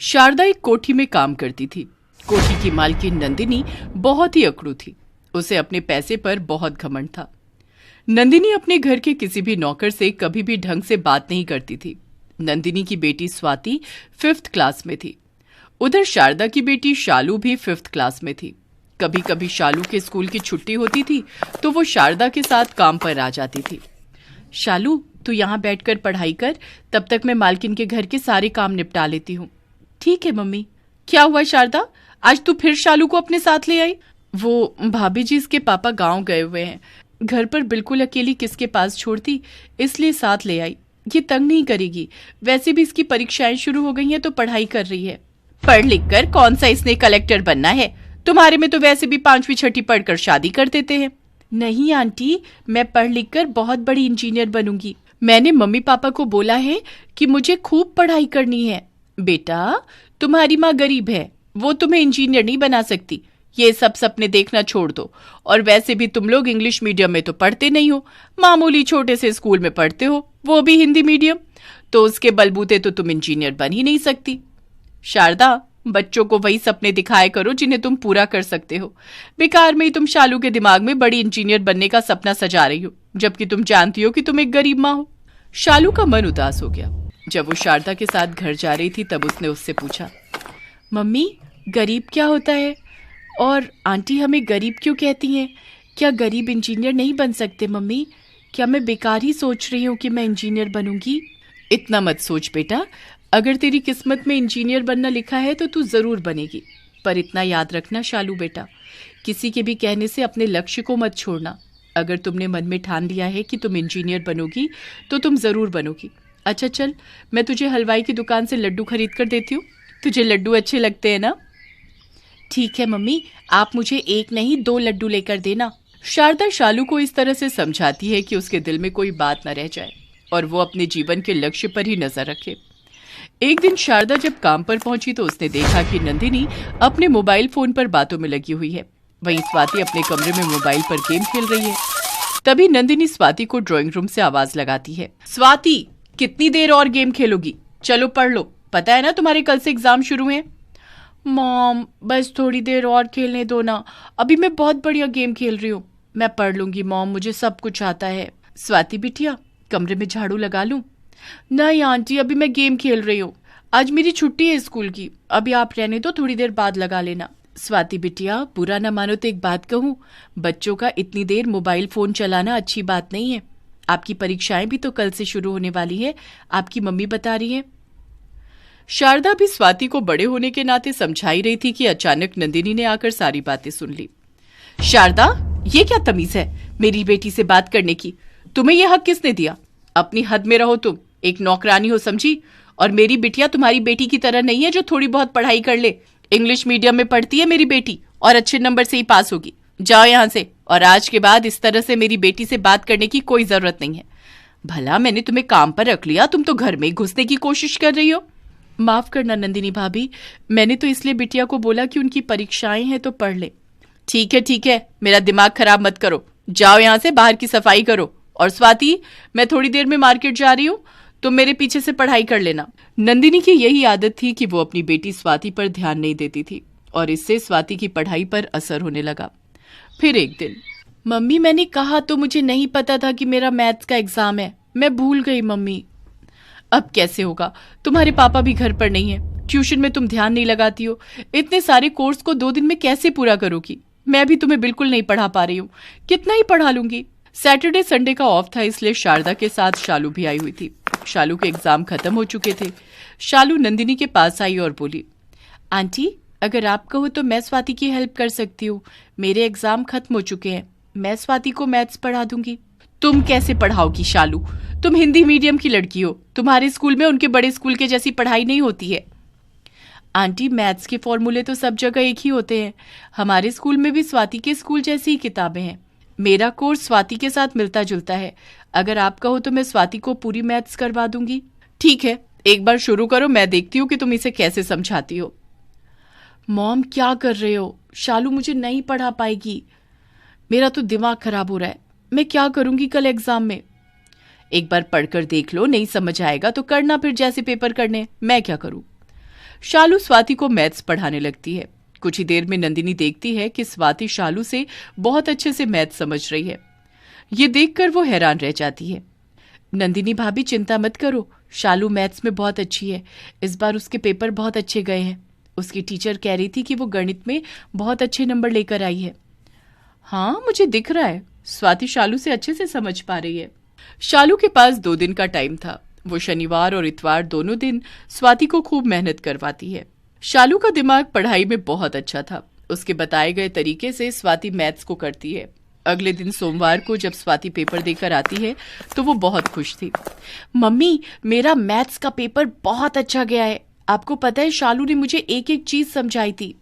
शारदा एक कोठी में काम करती थी। कोठी की मालकिन नंदिनी बहुत ही अकड़ू थी। उसे अपने पैसे पर बहुत घमंड था। नंदिनी अपने घर के किसी भी नौकर से कभी भी ढंग से बात नहीं करती थी। नंदिनी की बेटी स्वाति 5th क्लास में थी। उधर शारदा की बेटी शालू भी 5th क्लास में थी। कभी कभी शालू के स्कूल की छुट्टी होती थी तो वो शारदा के साथ काम पर आ जाती थी। शालू, तू यहाँ बैठकर पढ़ाई कर, तब तक मैं मालकिन के घर के सारे काम निपटा लेती हूँ। ठीक है मम्मी। क्या हुआ शारदा, आज तू फिर शालू को अपने साथ ले आई? वो भाभी जी, इसके पापा गांव गए हुए हैं, घर पर बिल्कुल अकेली किसके पास छोड़ती, इसलिए साथ ले आई। ये तंग नहीं करेगी, वैसे भी इसकी परीक्षाएं शुरू हो गई हैं तो पढ़ाई कर रही है। पढ़ लिख कर कौन सा इसने कलेक्टर बनना है? तुम्हारे में तो वैसे भी 5वीं 6ठी पढ़कर शादी कर देते हैं। नहीं आंटी, मैं पढ़ लिख कर बहुत बड़ी इंजीनियर बनूंगी। मैंने मम्मी पापा को बोला है कि मुझे खूब पढ़ाई करनी है। बेटा, तुम्हारी माँ गरीब है, वो तुम्हें इंजीनियर नहीं बना सकती। ये सब सपने देखना छोड़ दो। और वैसे भी तुम लोग इंग्लिश मीडियम में तो पढ़ते नहीं हो, मामूली छोटे से स्कूल में पढ़ते हो, वो भी हिंदी मीडियम, तो उसके बलबूते तो तुम इंजीनियर बन ही नहीं सकती। शारदा, बच्चों को वही सपने दिखाया करो जिन्हें तुम पूरा कर सकते हो। बेकार में ही तुम शालू के दिमाग में बड़ी इंजीनियर बनने का सपना सजा रही हो, जबकि तुम जानती हो कि तुम एक गरीब माँ हो। शालू का मन उदास हो गया। जब वो शारदा के साथ घर जा रही थी तब उसने उससे पूछा, मम्मी, गरीब क्या होता है? और आंटी हमें गरीब क्यों कहती हैं? क्या गरीब इंजीनियर नहीं बन सकते मम्मी? क्या मैं बेकार ही सोच रही हूँ कि मैं इंजीनियर बनूंगी? इतना मत सोच बेटा, अगर तेरी किस्मत में इंजीनियर बनना लिखा है तो तू जरूर बनेगी। पर इतना याद रखना शालू बेटा, किसी के भी कहने से अपने लक्ष्य को मत छोड़ना। अगर तुमने मन में ठान लिया है कि तुम इंजीनियर बनोगी तो तुम जरूर बनोगी। अच्छा चल, मैं तुझे हलवाई की दुकान से लड्डू खरीद कर देती हूँ। तुझे लड्डू अच्छे लगते हैं ना? ठीक है मम्मी, आप मुझे 1 नहीं 2 लड्डू लेकर देना। शारदा शालू को इस तरह से समझाती है कि उसके दिल में कोई बात न रह जाए और वो अपने जीवन के लक्ष्य पर ही नजर रखे। एक दिन शारदा जब काम पर पहुंची तो उसने देखा कि नंदिनी अपने मोबाइल फोन पर बातों में लगी हुई है। वहीं स्वाति अपने कमरे में मोबाइल पर गेम खेल रही है। तभी नंदिनी स्वाति को ड्राइंग रूम से आवाज लगाती है, स्वाति, कितनी देर और गेम खेलोगी? चलो पढ़ लो, पता है ना तुम्हारे कल से एग्जाम शुरू हैं। मॉम, बस थोड़ी देर और खेलने दो ना, अभी मैं बहुत बढ़िया गेम खेल रही हूँ। मैं पढ़ लूंगी मॉम, मुझे सब कुछ आता है। स्वाति बिटिया, कमरे में झाड़ू लगा लूं? नहीं आंटी, अभी मैं गेम खेल रही हूँ, आज मेरी छुट्टी है स्कूल की, अभी आप रहने दो, थोड़ी देर बाद लगा लेना। स्वाति बिटिया, बुरा ना मानो तो एक बात कहूँ, बच्चों का इतनी देर मोबाइल फोन चलाना अच्छी बात नहीं है। आपकी परीक्षाएं भी तो कल से शुरू होने वाली है, आपकी मम्मी बता रही है। शारदा भी स्वाति को बड़े होने के नाते समझाई रही थी कि अचानक नंदिनी ने आकर सारी बातें सुन ली। शारदा, ये क्या तमीज है मेरी बेटी से बात करने की? तुम्हें यह हक किसने दिया? अपनी हद में रहो, तुम एक नौकरानी हो समझी। और मेरी बिटिया तुम्हारी बेटी की तरह नहीं है जो थोड़ी बहुत पढ़ाई कर ले। इंग्लिश मीडियम में पढ़ती है मेरी बेटी और अच्छे नंबर से ही पास होगी। जाओ यहाँ से, और आज के बाद इस तरह से मेरी बेटी से बात करने की कोई जरूरत नहीं है। भला मैंने तुम्हें काम पर रख लिया, तुम तो घर में घुसने की कोशिश कर रही हो। माफ करना नंदिनी भाभी, मैंने तो इसलिए बिटिया को बोला कि उनकी परीक्षाएं हैं तो पढ़ ले। ठीक है, मेरा दिमाग खराब मत करो, जाओ यहाँ से, बाहर की सफाई करो। और स्वाति, मैं थोड़ी देर में मार्केट जा रही हूँ, तुम मेरे पीछे से पढ़ाई कर लेना। नंदिनी की यही आदत थी कि वो अपनी बेटी स्वाति पर ध्यान नहीं देती थी और इससे स्वाति की पढ़ाई पर असर होने लगा। फिर एक दिन, मम्मी, मैंने कहा तो मुझे नहीं पता था कि मेरा मैथ्स का एग्जाम है, मैं भूल गई मम्मी। अब कैसे होगा, तुम्हारे पापा भी घर पर नहीं है, ट्यूशन में तुम ध्यान नहीं लगाती हो, इतने सारे कोर्स को 2 दिन में कैसे पूरा करोगी? मैं भी तुम्हें बिल्कुल नहीं पढ़ा पा रही हूँ, कितना ही पढ़ा लूंगी। सैटरडे संडे का ऑफ था, इसलिए शारदा के साथ शालू भी आई हुई थी। शालू के एग्जाम खत्म हो चुके थे। शालू नंदिनी के पास आई और बोली, आंटी, अगर आप कहो तो मैं स्वाति की हेल्प कर सकती हूँ, मेरे एग्जाम खत्म हो चुके हैं, मैं स्वाति को मैथ्स पढ़ा दूंगी। तुम कैसे पढ़ाओगी शालू, तुम हिंदी मीडियम की लड़की हो, तुम्हारे स्कूल में उनके बड़े स्कूल के जैसी पढ़ाई नहीं होती है। आंटी, मैथ्स के फॉर्मूले तो सब जगह एक ही होते हैं, हमारे स्कूल में भी स्वाति के स्कूल जैसी ही किताबें हैं। मेरा कोर्स स्वाति के साथ मिलता जुलता है, अगर आप कहो तो मैं स्वाति को पूरी मैथ्स करवा दूंगी। ठीक है, एक बार शुरू करो, मैं देखती हूँ कि तुम इसे कैसे समझाती हो। मॉम, क्या कर रहे हो? शालू मुझे नहीं पढ़ा पाएगी, मेरा तो दिमाग खराब हो रहा है, मैं क्या करूंगी कल एग्जाम में? एक बार पढ़कर देख लो, नहीं समझ आएगा तो करना फिर जैसे पेपर करने, मैं क्या करूं? शालू स्वाति को मैथ्स पढ़ाने लगती है। कुछ ही देर में नंदिनी देखती है कि स्वाति शालू से बहुत अच्छे से मैथ्स समझ रही है। ये देखकर वो हैरान रह जाती है। नंदिनी भाभी चिंता मत करो, शालू मैथ्स में बहुत अच्छी है। इस बार उसके पेपर बहुत अच्छे गए हैं। उसकी टीचर कह रही थी कि वो गणित में बहुत अच्छे नंबर लेकर आई है। हाँ, मुझे दिख रहा है। स्वाति शालू से अच्छे से समझ पा रही है। शालू के पास 2 दिन का टाइम था। वो शनिवार और इतवार दोनों दिन स्वाति को खूब मेहनत करवाती है। शालू का दिमाग पढ़ाई में बहुत अच्छा था। उसके बताए गए तरीके से स्वाति मैथ्स को करती है। अगले दिन सोमवार को जब स्वाति पेपर देकर आती है तो वो बहुत खुश थी। मम्मी, मेरा मैथ्स का पेपर बहुत अच्छा गया है। आपको पता है, शालू ने मुझे एक एक चीज समझाई थी।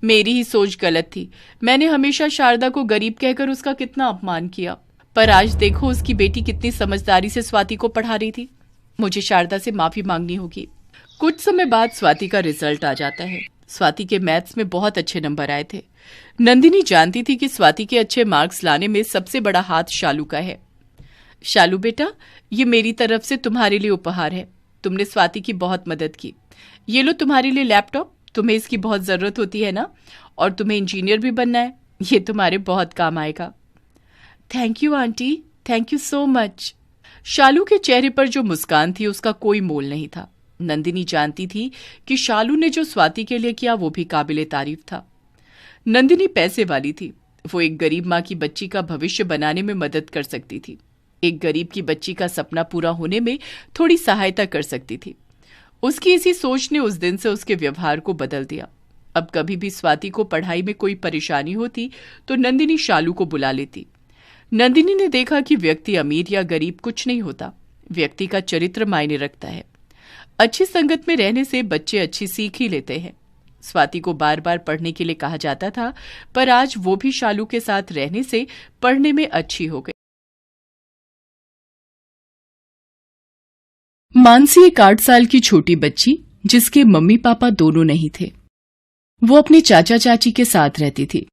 मेरी ही सोच गलत थी। मैंने हमेशा शारदा को गरीब कहकर उसका कितना अपमान किया, पर आज देखो उसकी बेटी कितनी समझदारी से स्वाति को पढ़ा रही थी। मुझे शारदा से माफी मांगनी होगी। कुछ समय बाद स्वाति का रिजल्ट आ जाता है। स्वाति के मैथ्स में बहुत अच्छे नंबर आए थे। नंदिनी जानती थी कि स्वाति के अच्छे मार्क्स लाने में सबसे बड़ा हाथ शालू का है। शालू बेटा, ये मेरी तरफ से तुम्हारे लिए उपहार है। तुमने स्वाति की बहुत मदद की। ये लो तुम्हारे लिए लैपटॉप। तुम्हें इसकी बहुत जरूरत होती है ना, और तुम्हें इंजीनियर भी बनना है। ये तुम्हारे बहुत काम आएगा। Thank you aunty, thank you so much. Shalu के चेहरे पर जो मुस्कान थी उसका कोई मोल नहीं था। नंदिनी जानती थी कि शालू ने जो स्वाति के लिए किया वो भी काबिले तारीफ था। नंदिनी पैसे वाली थी। वो एक गरीब माँ की बच्ची का भविष्य बनाने में मदद कर सकती थी। एक गरीब की बच्ची का सपना पूरा होने में थोड़ी सहायता कर सकती थी। उसकी इसी सोच ने उस दिन से उसके व्यवहार को बदल दिया। अब कभी भी स्वाति को पढ़ाई में कोई परेशानी होती तो नंदिनी शालू को बुला लेती। नंदिनी ने देखा कि व्यक्ति अमीर या गरीब कुछ नहीं होता, व्यक्ति का चरित्र मायने रखता है। अच्छी संगत में रहने से बच्चे अच्छी सीख ही लेते हैं। स्वाति को बार बार पढ़ने के लिए कहा जाता था, पर आज वो भी शालू के साथ रहने से पढ़ने में अच्छी हो गई। मानसी एक 8 साल की छोटी बच्ची, जिसके मम्मी पापा दोनों नहीं थे। वो अपने चाचा चाची के साथ रहती थी।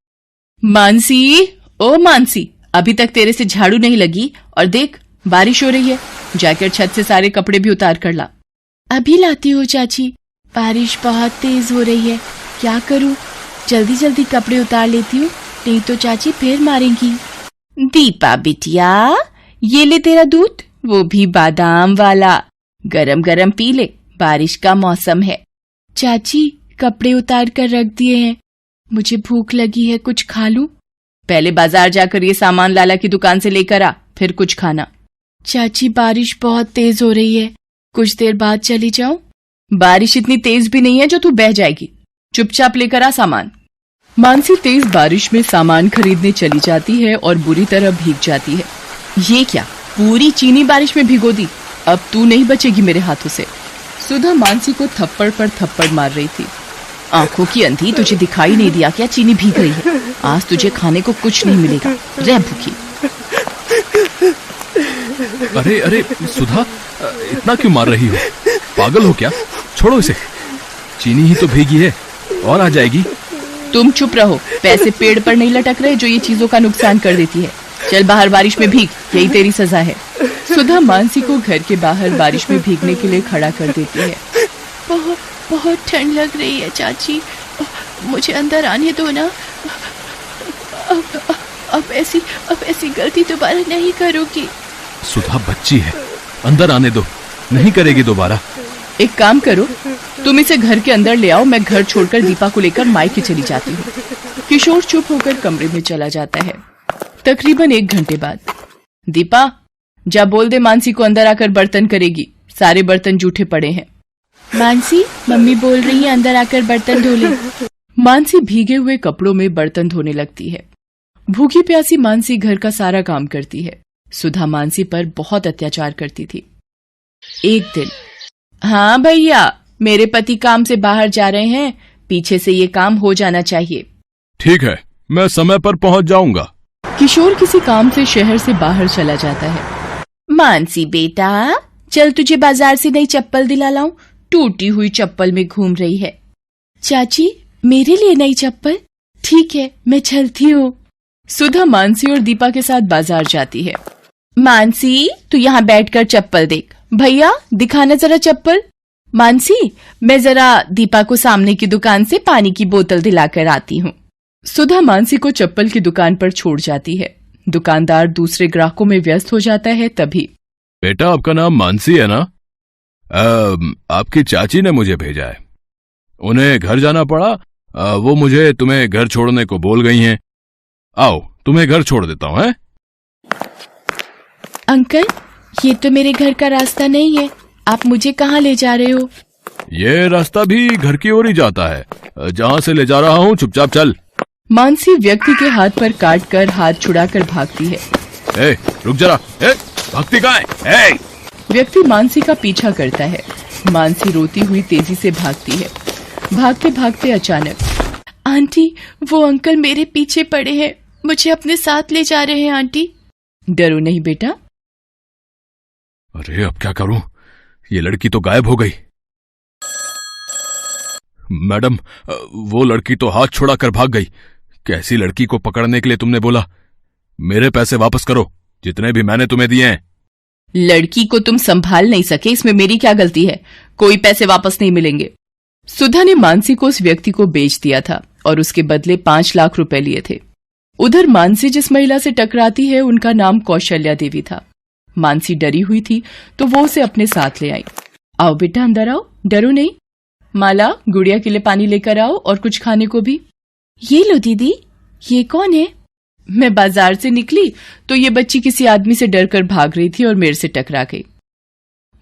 मानसी, ओ मानसी, अभी तक तेरे से झाड़ू नहीं लगी, और देख बारिश हो रही है। जाकर छत से सारे कपड़े भी उतार कर ला। अभी लाती हूँ चाची, बारिश बहुत तेज हो रही है। क्या करूँ, जल्दी जल्दी कपड़े उतार लेती हूँ, नहीं तो चाची फिर मारेंगी। दीपा बिटिया, ये ले तेरा दूध, वो भी बादाम वाला। गरम गरम पी ले, बारिश का मौसम है। चाची, कपड़े उतार कर रख दिए हैं, मुझे भूख लगी है, कुछ खा लूं? पहले बाजार जाकर ये सामान लाला की दुकान से लेकर आ, फिर कुछ खाना। चाची, बारिश बहुत तेज हो रही है, कुछ देर बाद चली जाऊं? बारिश इतनी तेज भी नहीं है जो तू बह जाएगी। चुपचाप लेकर आ सामान। मानसी तेज बारिश में सामान खरीदने चली जाती है और बुरी तरह भीग जाती है। ये क्या, पूरी चीनी बारिश में भिगो दी? अब तू नहीं बचेगी मेरे हाथों से। सुधा मानसी को थप्पड़ पर थप्पड़ मार रही थी। आंखों की अंधी, तुझे दिखाई नहीं दिया क्या चीनी भीग गई है? आज तुझे खाने को कुछ नहीं मिलेगा, रह भूखी। अरे अरे सुधा, इतना क्यों मार रही हो? पागल हो क्या? छोड़ो इसे, चीनी ही तो भीगी है, और आ जाएगी। तुम चुप रहो, पैसे पेड़ पर नहीं लटक रहे जो ये चीजों का नुकसान कर देती है। चल बाहर बारिश में भीग, यही तेरी सजा है। सुधा मानसी को घर के बाहर बारिश में भीगने के लिए खड़ा कर देती है। बहुत बहुत ठंड लग रही है चाची, मुझे अंदर आने दो ना। अब ऐसी गलती दोबारा नहीं करूंगी। सुधा बच्ची है, अंदर आने दो, नहीं करेगी दोबारा। एक काम करो, तुम इसे घर के अंदर ले आओ, मैं घर छोड़कर दीपा को लेकर मायके चली जाती हूँ। किशोर चुप होकर कमरे में चला जाता है। तकरीबन 1 घंटे बाद, दीपा, जा बोल दे मानसी को अंदर आकर बर्तन करेगी, सारे बर्तन जूठे पड़े हैं। मानसी, मम्मी बोल रही है अंदर आकर बर्तन धो ले। मानसी भीगे हुए कपड़ों में बर्तन धोने लगती है। भूखी प्यासी मानसी घर का सारा काम करती है। सुधा मानसी पर बहुत अत्याचार करती थी। एक दिन, हाँ भैया, मेरे पति काम से बाहर जा रहे हैं, पीछे से ये काम हो जाना चाहिए। ठीक है, मैं समय पर पहुंच जाऊंगा। किशोर किसी काम से शहर से बाहर चला जाता है। मानसी बेटा, चल तुझे बाजार से नई चप्पल दिला लाऊं, टूटी हुई चप्पल में घूम रही है। चाची, मेरे लिए नई चप्पल? ठीक है, मैं चलती हूँ। सुधा मानसी और दीपा के साथ बाजार जाती है। मानसी, तू यहाँ बैठकर चप्पल देख। भैया, दिखाना जरा चप्पल। मानसी, मैं जरा दीपा को सामने की दुकान से पानी की बोतल दिलाकर आती हूँ। सुधा मानसी को चप्पल की दुकान पर छोड़ जाती है। दुकानदार दूसरे ग्राहकों में व्यस्त हो जाता है। तभी बेटा, आपका नाम मानसी है ना? आपकी चाची ने मुझे भेजा है। उन्हें घर जाना पड़ा। वो मुझे तुम्हें घर छोड़ने को बोल गई हैं। आओ, तुम्हें घर छोड़ देता हूँ। अंकल, ये तो मेरे घर का रास्ता नहीं है, आप मुझे कहाँ ले जा रहे हो? ये रास्ता भी घर की ओर ही जाता है। जहाँ से ले जा रहा हूँ चुपचाप चल। मानसी व्यक्ति के हाथ पर काट कर हाथ छुड़ाकर भागती है। रुक जरा, भागती कहाँ है? व्यक्ति मानसी का पीछा करता है। मानसी रोती हुई तेजी से भागती है। भागते भागते अचानक, आंटी, वो अंकल मेरे पीछे पड़े हैं, मुझे अपने साथ ले जा रहे हैं आंटी। डरो नहीं बेटा। अरे अब क्या करूं? ये लड़की तो गायब हो गई। मैडम, वो लड़की तो हाथ छुड़ा कर भाग गई। कैसी लड़की को पकड़ने के लिए तुमने बोला? मेरे पैसे वापस करो, जितने भी मैंने तुम्हें दिए हैं। लड़की को तुम संभाल नहीं सके, इसमें मेरी क्या गलती है? कोई पैसे वापस नहीं मिलेंगे। सुधा ने मानसी को उस व्यक्ति को बेच दिया था और उसके बदले 5 लाख रुपए लिए थे। उधर मानसी जिस महिला से टकराती है उनका नाम कौशल्या देवी था। मानसी डरी हुई थी तो वो उसे अपने साथ ले आई। आओ बेटा, अंदर आओ, डरो नहीं। माला, गुड़िया के लिए पानी लेकर आओ और कुछ खाने को भी। ये लो दीदी। ये कौन है? मैं बाजार से निकली तो ये बच्ची किसी आदमी से डरकर भाग रही थी और मेरे से टकरा गई।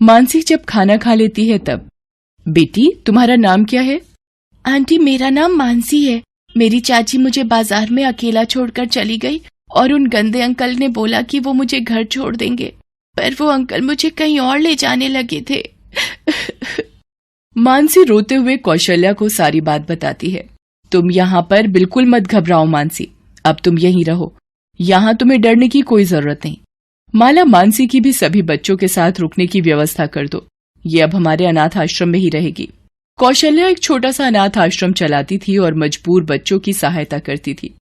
मानसी जब खाना खा लेती है तब, बेटी तुम्हारा नाम क्या है? आंटी, मेरा नाम मानसी है। मेरी चाची मुझे बाजार में अकेला छोड़कर चली गई और उन गंदे अंकल ने बोला कि वो मुझे घर छोड़ देंगे, पर वो अंकल मुझे कहीं और ले जाने लगे थे। मानसी रोते हुए कौशल्या को सारी बात बताती है। तुम यहाँ पर बिल्कुल मत घबराओ मानसी, अब तुम यहीं रहो, यहाँ तुम्हें डरने की कोई जरूरत नहीं। माला, मानसी की भी सभी बच्चों के साथ रुकने की व्यवस्था कर दो, ये अब हमारे अनाथ आश्रम में ही रहेगी। कौशल्या एक छोटा सा अनाथ आश्रम चलाती थी और मजबूर बच्चों की सहायता करती थी।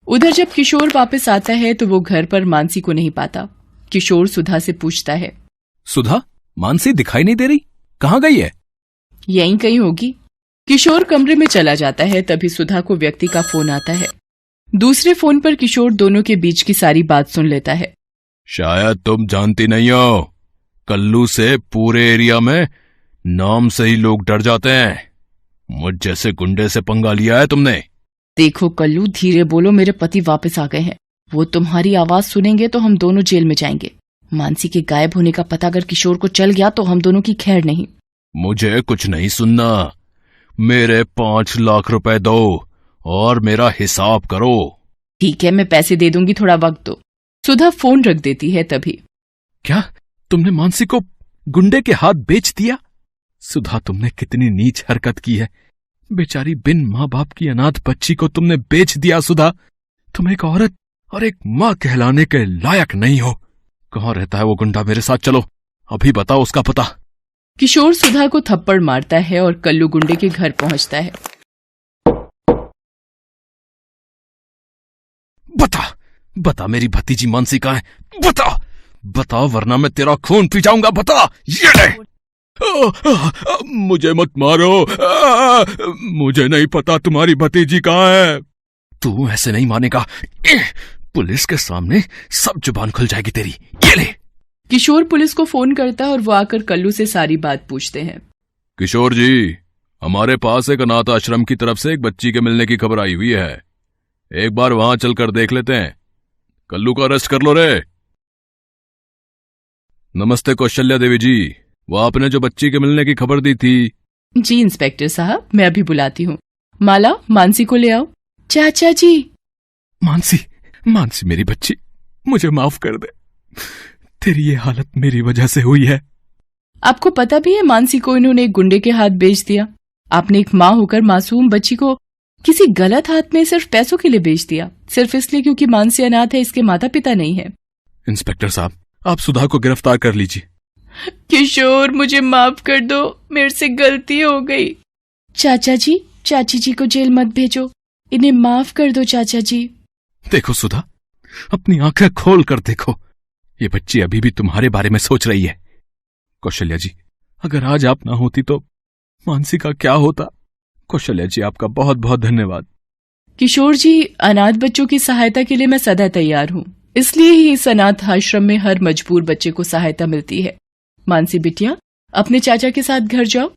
उधर जब किशोर वापस आता है तो वो घर पर मानसी को नहीं पाता। किशोर सुधा से पूछता है, सुधा, मानसी दिखाई नहीं दे रही, कहाँ गई है? यहीं कहीं होगी। किशोर कमरे में चला जाता है। तभी सुधा को व्यक्ति का फोन आता है। दूसरे फोन पर किशोर दोनों के बीच की सारी बात सुन लेता है। शायद तुम जानती नहीं हो, कल्लू से पूरे एरिया में नाम से ही लोग डर जाते हैं। मुझ जैसे गुंडे से पंगा लिया है तुमने। देखो कल्लू, धीरे बोलो, मेरे पति वापस आ गए हैं। वो तुम्हारी आवाज सुनेंगे तो हम दोनों जेल में जाएंगे। मानसी के गायब होने का पता अगर किशोर को चल गया तो हम दोनों की खैर नहीं। मुझे कुछ नहीं सुनना, मेरे 5 लाख रुपए दो और मेरा हिसाब करो। ठीक है, मैं पैसे दे दूंगी, थोड़ा वक्त दो। सुधा फोन रख देती है। तभी, क्या तुमने मानसी को गुंडे के हाथ बेच दिया? सुधा, तुमने कितनी नीच हरकत की है। बेचारी बिन माँ बाप की अनाथ बच्ची को तुमने बेच दिया। सुधा, तुम एक औरत और एक माँ कहलाने के लायक नहीं हो। कहाँ रहता है वो गुंडा? मेरे साथ चलो, अभी बताओ उसका पता। किशोर सुधा को थप्पड़ मारता है और कल्लू गुंडे के घर पहुंचता है। बता मेरी भतीजी मानसी कहाँ है? बता वरना मैं तेरा खून पी जाऊंगा। बता। ये ले। मुझे मत मारो, मुझे नहीं पता तुम्हारी भतीजी कहाँ है। तू ऐसे नहीं मानेगा, पुलिस के सामने सब जुबान खुल जाएगी तेरी। ये ले। किशोर पुलिस को फोन करता है और वो आकर कल्लू से सारी बात पूछते हैं। किशोर जी, हमारे पास एक अनाथ आश्रम की तरफ से एक बच्ची के मिलने की खबर आई हुई है। एक बार वहां चलकर देख लेते हैं। कल्लू को अरेस्ट कर लो रे। नमस्ते कौशल्या देवी जी, वो आपने जो बच्ची के मिलने की खबर दी थी। जी इंस्पेक्टर साहब, मैं अभी बुलाती हूँ। माला, मानसी को ले आओ। चाचा जी। मानसी मेरी बच्ची, मुझे माफ कर दे। तेरी ये हालत मेरी वजह से हुई है। आपको पता भी है मानसी को इन्होंने एक गुंडे के हाथ बेच दिया। आपने एक माँ होकर मासूम बच्ची को किसी गलत हाथ में सिर्फ पैसों के लिए बेच दिया, सिर्फ इसलिए क्योंकि मानसी अनाथ है, इसके माता पिता नहीं है। इंस्पेक्टर साहब, आप सुधा को गिरफ्तार कर लीजिए। किशोर, मुझे माफ कर दो, मेरे से गलती हो गई। चाचा जी, चाची जी को जेल मत भेजो, इन्हें माफ कर दो चाचा जी। देखो सुधा, अपनी आंखें खोल कर देखो, ये बच्ची अभी भी तुम्हारे बारे में सोच रही है। कौशल्या जी, अगर आज आप ना होती तो मानसी का क्या होता। कौशल्या जी, आपका बहुत बहुत धन्यवाद। किशोर जी, अनाथ बच्चों की सहायता के लिए मैं सदा तैयार हूँ। इसलिए ही इस अनाथ आश्रम में हर मजबूर बच्चे को सहायता मिलती है। मानसी बिटिया, अपने चाचा के साथ घर जाओ।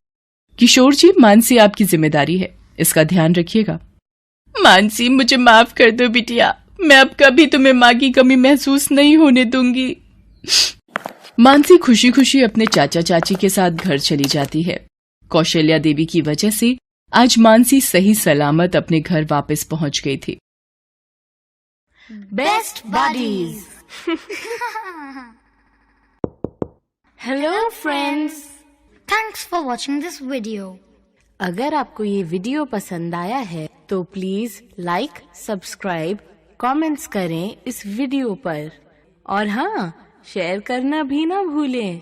किशोर जी, मानसी आपकी जिम्मेदारी है, इसका ध्यान रखिएगा। मानसी, मुझे माफ कर दो बिटिया, मैं अब कभी तुम्हें माँ की कमी महसूस नहीं होने दूंगी। मानसी खुशी खुशी अपने चाचा चाची के साथ घर चली जाती है। कौशल्या देवी की वजह से आज मानसी सही सलामत अपने घर वापस पहुंच गई थी। Best buddies. Hello friends, thanks for watching this video. अगर आपको ये वीडियो पसंद आया है तो प्लीज लाइक, सब्सक्राइब, कमेंट्स करें इस वीडियो पर, और हाँ, शेयर करना भी ना भूलें।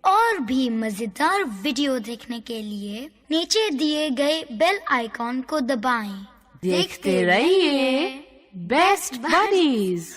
और भी मजेदार वीडियो देखने के लिए नीचे दिए गए बेल आइकॉन को दबाएं। देखते रहिए बेस्ट बडीज।